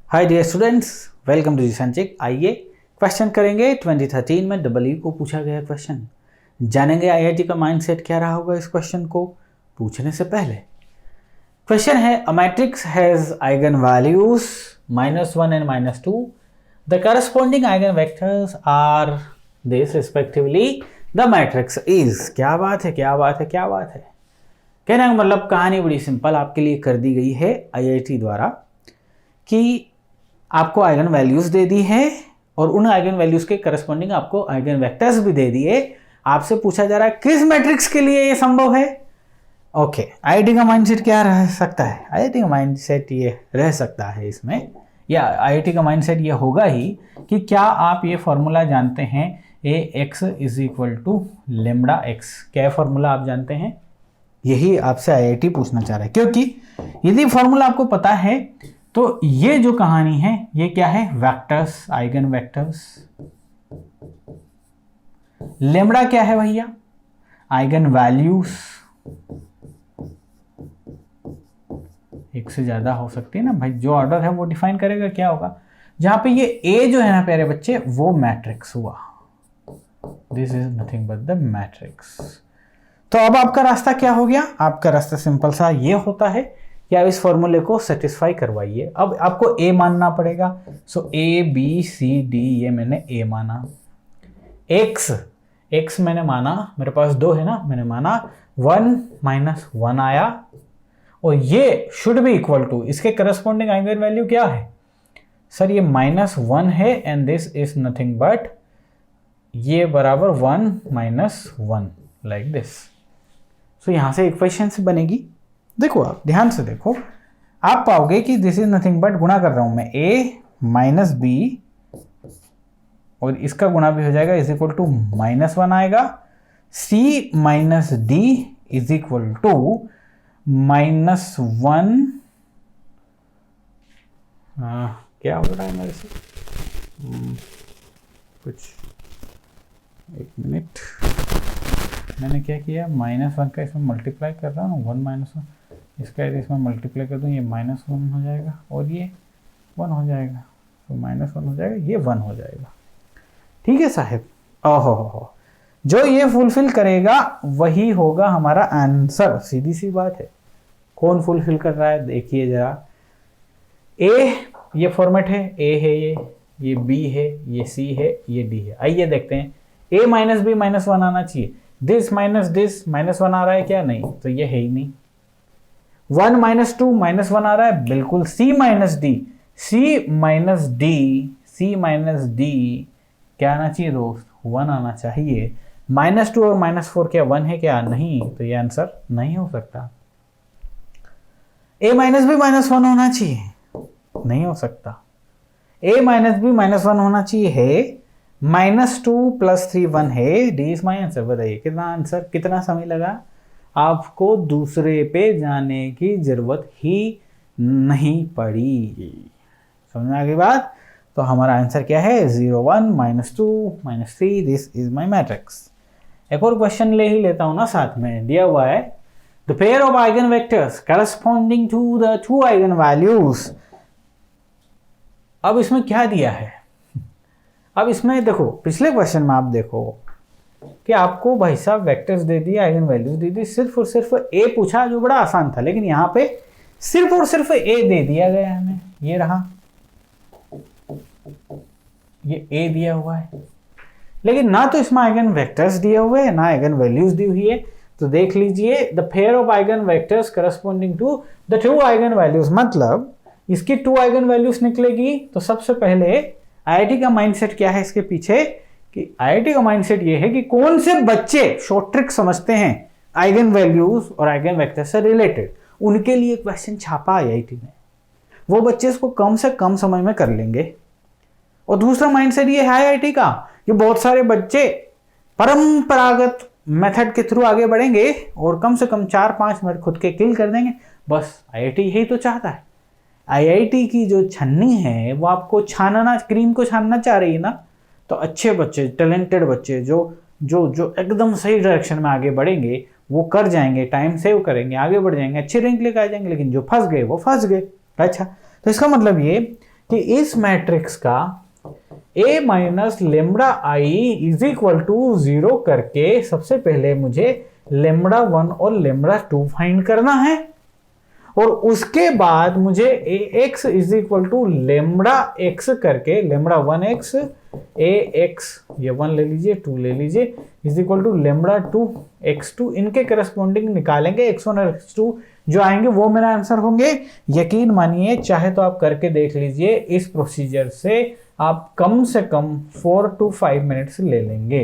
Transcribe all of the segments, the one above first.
Hi dear students, welcome to जी संचिक। आइए क्वेश्चन करेंगे 2013 में डबल को पूछा गया क्वेश्चन। जानेंगे आईआईटी का माइंडसेट क्या रहा होगा इस क्वेश्चन को पूछने से पहले। क्वेश्चन है a matrix has eigen values -1 and -2। The corresponding eigen vectors are this respectively the matrix is. क्या बात है, क्या बात है, क्या बात है। कहने का मतलब कहानी बड़ी सिंपल आपके लिए कर दी गई है आईआईटी द्वारा कि आपको आइगन वैल्यूज दे दी है और उन आइगन वैल्यूज के करस्पॉन्डिंग आपको आइगन वेक्टर्स भी दे दिए। आपसे पूछा जा रहा है किस मैट्रिक्स के लिए ये संभव है। ओके, आईआईटी का माइंडसेट क्या रह सकता है? आईआईटी का माइंडसेट ये रह सकता है इसमें, या आईआईटी का माइंडसेट ये होगा ही कि क्या आप ये फॉर्मूला जानते हैं AX = λx। क्या फॉर्मूला आप जानते हैं? यही आपसे आईआईटी पूछना चाह रहा है, क्योंकि यदि फॉर्मूला आपको पता है तो ये जो कहानी है ये क्या है? Vectors, eigen vectors. लेमड़ा क्या है भैया? Eigen values. एक से ज्यादा हो सकती है ना भाई, जो ऑर्डर है वो डिफाइन करेगा क्या होगा। जहां पे ये ए जो है ना प्यारे बच्चे, वो मैट्रिक्स हुआ। This is nothing but the matrix. तो अब आपका रास्ता क्या हो गया? आपका रास्ता सिंपल सा ये होता है कि आप इस फॉर्मूले को सेटिस्फाई करवाइए। अब आपको ए मानना पड़ेगा। सो ABCD ये मैंने ए माना। एक्स मैंने माना, मेरे पास 2 है ना, मैंने माना 1 - 1 आया और ये शुड बी इक्वल टू, इसके करस्पॉन्डिंग आइगन वैल्यू क्या है सर? ये -1 है and this is nothing but ये बराबर 1 - 1 लाइक दिस। सो यहां से इक्वेशन से बनेगी। देखो, आप ध्यान से देखो, आप पाओगे कि दिस इज नथिंग बट, गुणा कर रहा हूं मैं, A - B और इसका गुणा भी हो जाएगा इज इक्वल टू -1 आएगा। C - D is equal to -1। क्या हो रहा है मेरे से? कुछ एक मिनट, मैंने क्या किया? -1 का इसमें मल्टीप्लाई कर रहा हूँ, 1 - 1 इसका यदि इसमें मल्टीप्लाई कर दूँ, ये -1 हो जाएगा और ये 1 हो जाएगा। तो -1 हो जाएगा, ये 1 हो जाएगा। ठीक है साहब। ओहो, जो ये फुलफिल करेगा वही होगा हमारा आंसर। सीधी सी बात है। कौन फुलफिल कर रहा है देखिए जरा। ए ये फॉर्मेट है, ए है ये B है, ये C है, ये D है। आइए देखते हैं। A - B -1 आना चाहिए। दिस माइनस दिस -1 आ रहा है क्या? नहीं, तो ये है ही नहीं। 1 - 2 -1 आ रहा है, बिल्कुल। C - D क्या आना चाहिए दोस्त? 1 आना चाहिए। -2 और -4 क्या 1 है क्या? नहीं, तो ये आंसर नहीं हो सकता। A - B -1 होना चाहिए, नहीं हो सकता। A - B -1 होना चाहिए है, -2 + 3 1 है। D is my answer. बताइए कितना आंसर, कितना समय लगा? आपको दूसरे पे जाने की जरूरत ही नहीं पड़ी। समझ में आ गई बात? तो हमारा आंसर क्या है? 0 1 -2 -3। This is my matrix. एक और क्वेश्चन ले ही लेता हूं ना साथ में। दिया हुआ है the pair of eigen vectors corresponding to the 2 eigen values. अब इसमें क्या दिया है? अब इसमें देखो, पिछले क्वेश्चन में आप देखो कि आपको भाई साहब वेक्टर्स दे दिए, आइगन वैल्यूज दे दी, सिर्फ और सिर्फ ए पूछा जो बड़ा आसान था, लेकिन यहाँ पे सिर्फ और सिर्फ ए दे दिया गया है हमें। ये रहा, ये ए दिया हुआ है, लेकिन ना तो इसमें आइगन वेक्टर्स दिए हुए हैं ना आइगन वैल्यूज दी हुई है। तो देख लीजिए, the pair of eigen vectors corresponding to the 2 eigen values, मतलब इसकी 2 आइगन वैल्यूज निकलेगी। तो सबसे पहले आईआईटी का माइंडसेट क्या है इसके पीछे? कि आईआईटी का माइंडसेट ये है कि कौन से बच्चे शॉर्ट ट्रिक समझते हैं आइगन वैल्यूज और आइगन वेक्टर से रिलेटेड, उनके लिए क्वेश्चन छापा आईआईटी ने। वो बच्चे इसको कम से कम समय में कर लेंगे। और दूसरा माइंडसेट ये है आईआईटी का कि बहुत सारे बच्चे परंपरागत मेथड के थ्रू आगे बढ़ेंगे और कम से कम 4-5 मिनट खुद के किल कर देंगे। बस आईआईटी यही तो चाहता है। आईआईटी की जो छन्नी है वो आपको छानना, क्रीम को छानना चाह रही है ना। तो अच्छे बच्चे, टैलेंटेड बच्चे जो जो जो एकदम सही डायरेक्शन में आगे बढ़ेंगे वो कर जाएंगे, टाइम सेव करेंगे, आगे बढ़ जाएंगे, अच्छे रैंक लेकर आ जाएंगे। लेकिन जो फंस गए वो फंस गए। अच्छा, तो इसका मतलब ये कि इस मैट्रिक्स का a minus lambda I is equal to 0 करके सबसे पहले मुझे लेमड़ा 1 और लेमड़ा 2 फाइंड करना है, और उसके बाद मुझे ax is equal to lambda x करके लेमड़ा 1x ax, ये 1 ले लीजिए 2 ले लीजिए, is equal to lambda 2 x2, इनके करस्पॉन्डिंग निकालेंगे। x1 और x2 जो आएंगे वो मेरा आंसर होंगे। यकीन मानिए, चाहे तो आप करके देख लीजिए, इस प्रोसीजर से आप कम से कम 4 to 5 मिनट्स ले लेंगे।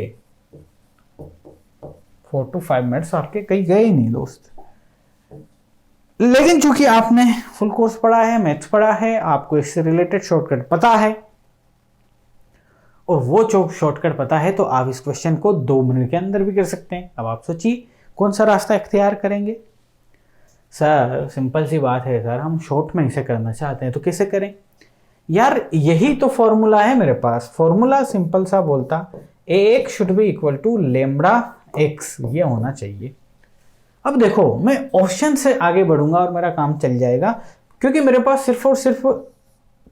4 to 5 मिनट्स आपके कहीं गए ही नहीं दोस्त। लेकिन चूंकि आपने फुल कोर्स पढ़ा है, मैथ्स पढ़ा है, आपको इससे रिलेटेड शॉर्टकट पता है, और वो जो शॉर्टकट पता है, तो आप इस क्वेश्चन को 2 मिनट के अंदर भी कर सकते हैं। अब आप सोचिए कौन सा रास्ता इख्तियार करेंगे। सर सिंपल सी बात है सर, हम शॉर्ट में इसे करना चाहते हैं तो कैसे करें यार? यही तो फॉर्मूला है मेरे पास। फॉर्मूला सिंपल सा बोलता ax should be equal to lambda x, ये होना चाहिए। अब देखो, मैं ऑप्शन से आगे बढ़ूंगा और मेरा काम चल जाएगा, क्योंकि मेरे पास सिर्फ और सिर्फ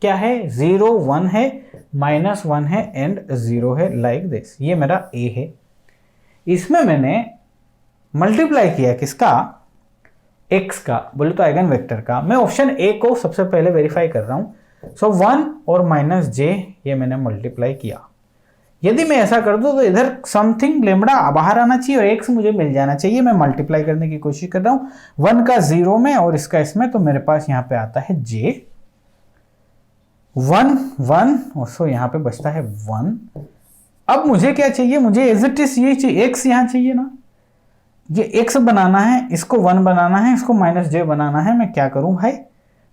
क्या है, 0 1 है, -1 है एंड 0 है, लाइक दिस। ये मेरा a है। इसमें मैंने मल्टीप्लाई किया किसका, x का, बोले तो आइगन वेक्टर का। मैं ऑप्शन a को सबसे पहले वेरीफाई कर रहा हूं। सो 1 और -j ये मैंने मल्टीप्लाई किया। यदि मैं ऐसा कर दूं तो इधर समथिंग लेमड़ा बाहर आना चाहिए और x मुझे मिल जाना चाहिए। मैं मल्टीप्लाई करने की कोशिश कर रहा हूं, 1 का 0 में और इसका इसमें, तो मेरे पास यहां पे आता है j, 1 1 और सो यहां पे बचता है 1। अब मुझे क्या चाहिए, मुझे एज इट इज ये चाहिए, x यहां चाहिए ना, ये x बनाना है, इसको 1 बनाना है, इसको -j बनाना है। मैं क्या करूं भाई,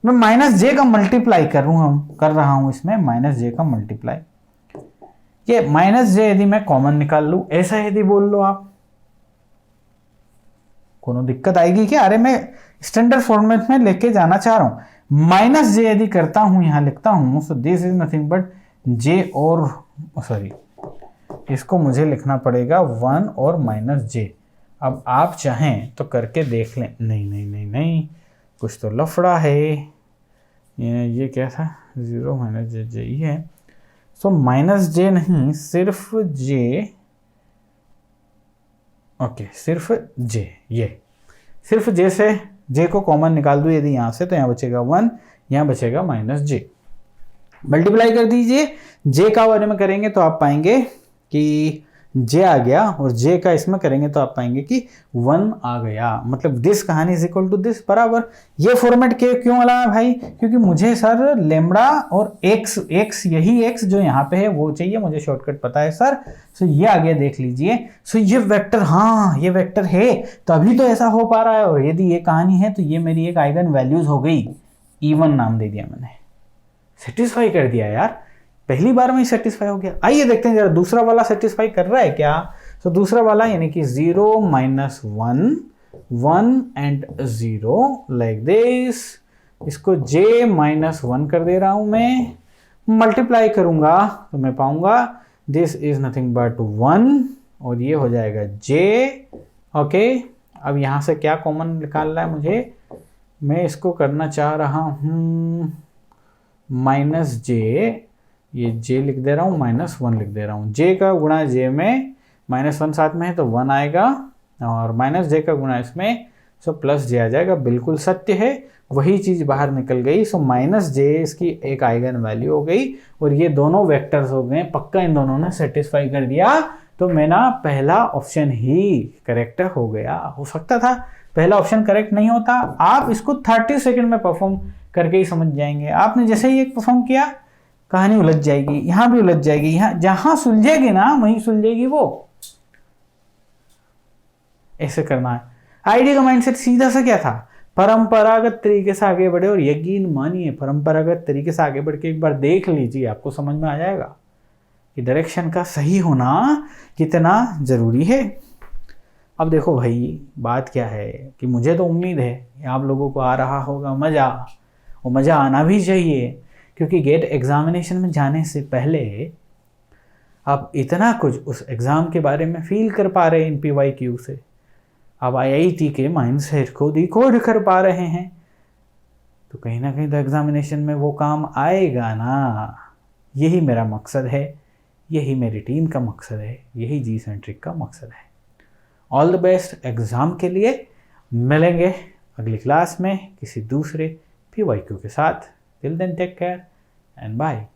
मैं -j का मल्टीप्लाई कर रहा हूं इसमें, -j का मल्टीप्लाई। ये -j यदि मैं कॉमन निकाल लूं, ऐसा यदि बोल लो आप, कोनो दिक्कत आएगी क्या? अरे मैं स्टैंडर्ड फॉर्मेट में लेके जाना चाह रहा हूं। -j यदि करता हूं, यहां लिखता हूं, so this is nothing but j और सॉरी, इसको मुझे लिखना पड़ेगा 1 और -j। अब आप चाहें तो करके देख लें। नहीं नहीं नहीं नहीं, कुछ तो लफड़ा है। ये क्या था, 0 -j ही है। सो -j नहीं, सिर्फ j, ओके सिर्फ j, ये सिर्फ j से j को कॉमन निकाल दूं यदि यहां से, तो यहां बचेगा 1, यहां बचेगा -j। मल्टीप्लाई कर दीजिए, j का बारे में करेंगे तो आप पाएंगे कि j आ गया, और j का इसमें करेंगे तो आप पाएंगे कि 1 आ गया। मतलब दिस कहानी इज इक्वल टू दिस बराबर। ये फॉर्मेट के क्यों वाला है भाई? क्योंकि मुझे सर लेमड़ा और x यही x जो यहाँ पे है वो चाहिए, मुझे शॉर्टकट पता है सर। सो ये आ गया, देख लीजिए। सो ये वेक्टर, हाँ ये वेक्टर है, तभी तो ऐसा हो पा रहा है। और यदि ये कहानी है तो ये मेरी एक आइगन वैल्यूज हो गई, E1 नाम दे दिया मैंने, सेटिस्फाई कर दिया यार, पहली बार में ही सेटिस्फाई हो गया। आइए देखते हैं जरा दूसरा वाला सेटिस्फाई कर रहा है क्या। तो दूसरा वाला यानी कि 0 -1 1 एंड 0 लाइक दिस। इसको j -1 कर दे रहा हूं मैं, मल्टीप्लाई करूंगा तो मैं पाऊंगा दिस इज नथिंग बट 1, और ये हो जाएगा j। ओके, अब यहां से क्या कॉमन निकालना है मुझे, मैं इसको करना चाह रहा हूं -j, ये j लिख दे रहा हूँ, -1 लिख दे रहा हूँ। j का गुणा j में, -1 साथ में है तो 1 आएगा, और -j का गुणा इसमें, सो +j आ जाएगा। बिल्कुल सत्य है, वही चीज बाहर निकल गई। सो -j इसकी एक आइगन वैल्यू हो गई, और ये दोनों वेक्टर्स हो गए। पक्का इन दोनों ने सेटिस्फाई कर दिया, तो मेरा पहला ऑप्शन ही करेक्ट हो गया। हो सकता था पहला ऑप्शन करेक्ट नहीं होता। आप इसको 30 सेकेंड में परफॉर्म करके ही समझ जाएंगे। आपने जैसे ही एक परफॉर्म किया, कहानी उलझ जाएगी, यहां भी उलझ जाएगी, यहां जहां सुलझेगी ना वहीं सुलझेगी वो। ऐसे करना है। आईडी का माइंडसेट सीधा सा क्या था, परंपरागत तरीके से आगे बढ़े। और यकीन मानिए, परंपरागत तरीके से आगे बढ़ के एक बार देख लीजिए, आपको समझ में आ जाएगा कि डायरेक्शन का सही होना कितना जरूरी है। अब देखो भाई, बात क्या है कि मुझे तो उम्मीद है आप लोगों को आ रहा होगा मजा, और मजा आना भी चाहिए, क्योंकि गेट एग्जामिनेशन में जाने से पहले आप इतना कुछ उस एग्ज़ाम के बारे में फील कर पा रहे हैं इन PYQ से। आप IIT के माइंडसेट को डिकोड कर पा रहे हैं। तो कहीं ना कहीं तो एग्जामिनेशन में वो काम आएगा ना। यही मेरा मकसद है, यही मेरी टीम का मकसद है, यही जी सेंट्रिक का मकसद है। ऑल द बेस्ट एग्ज़ाम के लिए। मिलेंगे अगली क्लास में किसी दूसरे PYQ के साथ। Till then take care and bye.